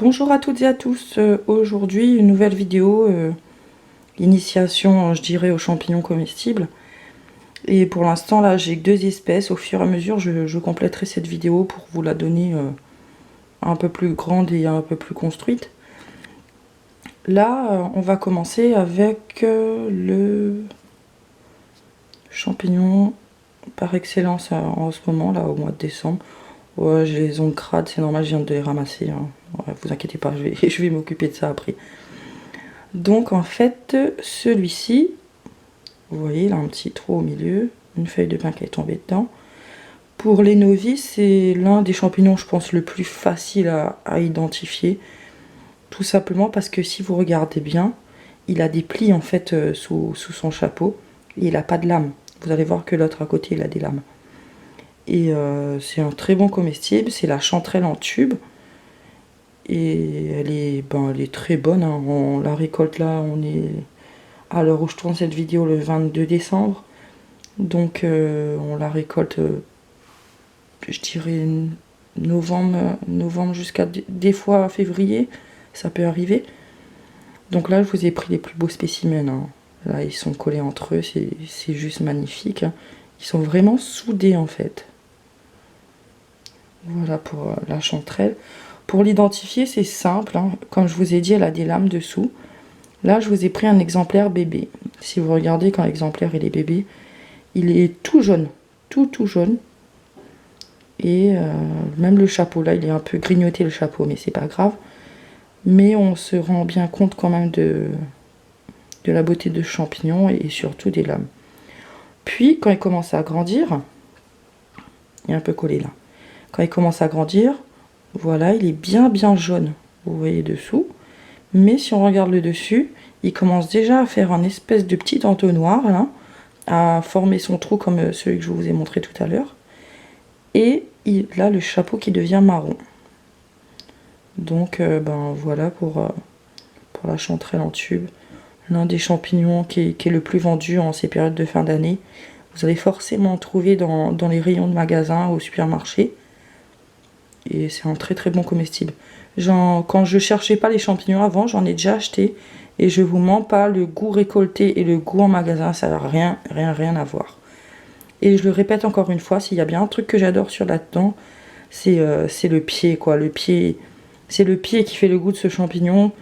Bonjour à toutes et à tous, aujourd'hui une nouvelle vidéo, initiation je dirais aux champignons comestibles. Et pour l'instant là j'ai que 2 espèces, au fur et à mesure je compléterai cette vidéo pour vous la donner un peu plus grande et un peu plus construite. Là on va commencer avec le champignon par excellence en ce moment là au mois de décembre. Ouais, j'ai les ongles crades, c'est normal, je viens de les ramasser, hein. Ouais, vous inquiétez pas, je vais m'occuper de ça après. Donc en fait, celui-ci, vous voyez, il a un petit trou au milieu, une feuille de pin qui est tombée dedans. Pour les novices, c'est l'un des champignons, je pense, le plus facile à identifier. Tout simplement parce que si vous regardez bien, il a des plis en fait sous son chapeau et il n'a pas de lame. Vous allez voir que l'autre à côté, il a des lames. Et c'est un très bon comestible, c'est la chanterelle en tube. Et elle est très bonne, hein. On la récolte là, on est à l'heure où je tourne cette vidéo le 22 décembre. Donc on la récolte, je dirais novembre jusqu'à des fois février, ça peut arriver. Donc là je vous ai pris les plus beaux spécimens, hein. Là ils sont collés entre eux, c'est juste magnifique, hein. Ils sont vraiment soudés en fait. Voilà pour la chanterelle. Pour l'identifier c'est simple, hein. Comme je vous ai dit, elle a des lames dessous. Là je vous ai pris un exemplaire bébé. Si vous regardez quand l'exemplaire il est bébé, il est tout jaune, tout jaune. Et même le chapeau là, il est un peu grignoté le chapeau, mais c'est pas grave. Mais on se rend bien compte quand même de la beauté de champignon et surtout des lames. Puis quand il commence à grandir, il est un peu collé là. Quand il commence à grandir, voilà, il est bien jaune. Vous voyez dessous. Mais si on regarde le dessus, il commence déjà à faire un espèce de petit entonnoir là, à former son trou comme celui que je vous ai montré tout à l'heure. Et il a le chapeau qui devient marron. Donc voilà pour la chanterelle en tube. L'un des champignons qui est le plus vendu en ces périodes de fin d'année. Vous allez forcément en trouver dans les rayons de magasins, au supermarché. Et c'est un très bon comestible. Quand je cherchais pas les champignons avant, j'en ai déjà acheté. Et je vous mens pas, le goût récolté et le goût en magasin, ça n'a rien à voir. Et je le répète encore une fois, s'il y a bien un truc que j'adore sur là-dedans, c'est le pied, quoi. Le pied, c'est le pied qui fait le goût de ce champignon.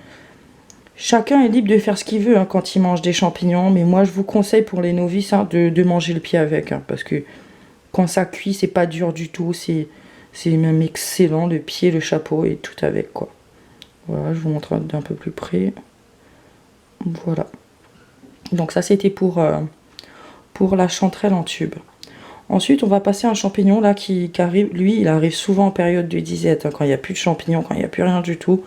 Chacun est libre de faire ce qu'il veut, hein, quand il mange des champignons, mais moi je vous conseille pour les novices, hein, de manger le pied avec, hein, parce que quand ça cuit, c'est pas dur du tout, c'est même excellent, le pied, le chapeau et tout avec, quoi. Voilà, je vous montre d'un peu plus près. Voilà. Donc ça c'était pour la chanterelle en tube. Ensuite, on va passer à un champignon là qui arrive. Lui, il arrive souvent en période de disette, hein, quand il n'y a plus de champignons, quand il n'y a plus rien du tout.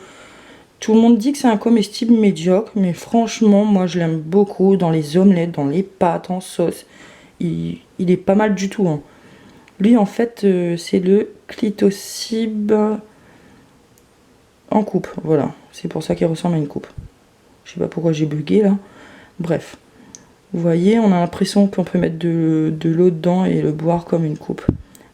Tout le monde dit que c'est un comestible médiocre, mais franchement, moi je l'aime beaucoup dans les omelettes, dans les pâtes, en sauce. Il est pas mal du tout, hein. Lui, en fait, c'est le Clitocybe en coupe. Voilà, c'est pour ça qu'il ressemble à une coupe. Je sais pas pourquoi j'ai bugué là. Bref. Vous voyez, on a l'impression qu'on peut mettre de l'eau dedans et le boire comme une coupe.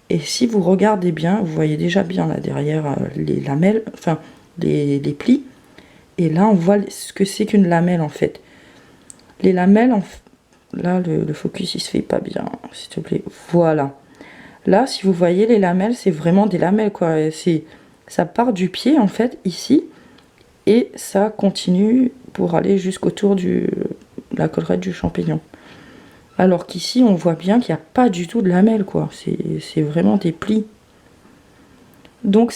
Et si vous regardez bien, vous voyez déjà bien là derrière les lamelles, enfin les plis. Et là, on voit ce que c'est qu'une lamelle en fait. Les lamelles, là le focus il se fait pas bien, s'il te plaît. Voilà. Là, si vous voyez les lamelles, c'est vraiment des lamelles quoi. Ça part du pied en fait ici et ça continue pour aller jusqu'autour de la collerette du champignon. Alors qu'ici, on voit bien qu'il n'y a pas du tout de lamelles, quoi. C'est vraiment des plis. Donc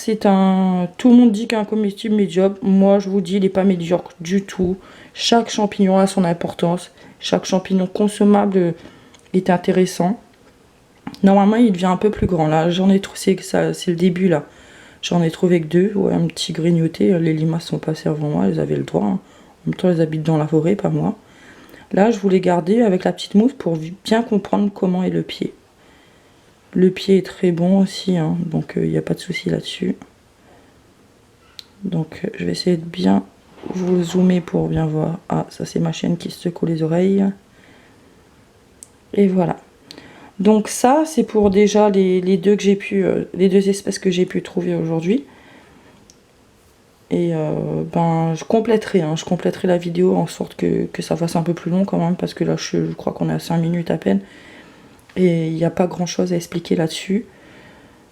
tout le monde dit qu'un comestible médiocre. Moi, je vous dis, il n'est pas médiocre du tout. Chaque champignon a son importance. Chaque champignon consommable est intéressant. Normalement, il devient un peu plus grand. Là, j'en ai trouvé, c'est le début, là. J'en ai trouvé que 2. Ouais, un petit grignoté. Les limaces sont passées avant moi, elles avaient le droit, hein. En même temps, elles habitent dans la forêt, pas moi. Là, je voulais garder avec la petite mousse pour bien comprendre comment est le pied. Le pied est très bon aussi, hein, donc il n'y a pas de souci là-dessus. Donc je vais essayer de bien vous zoomer pour bien voir. Ah, ça c'est ma chienne qui se secoue les oreilles. Et voilà. Donc ça, c'est pour déjà les deux espèces que j'ai pu trouver aujourd'hui. Et ben je compléterai la vidéo en sorte que ça fasse un peu plus long quand même, parce que là je crois qu'on est à 5 minutes à peine. Et il n'y a pas grand chose à expliquer là-dessus.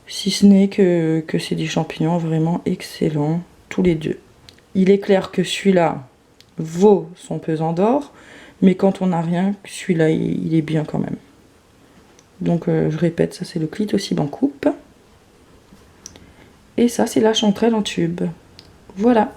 Si ce n'est que c'est des champignons vraiment excellents, tous les deux. Il est clair que celui-là vaut son pesant d'or, mais quand on n'a rien, celui-là il est bien quand même. Donc je répète, ça c'est le Clitocib en coupe. Et ça c'est la chanterelle en tube. Voilà.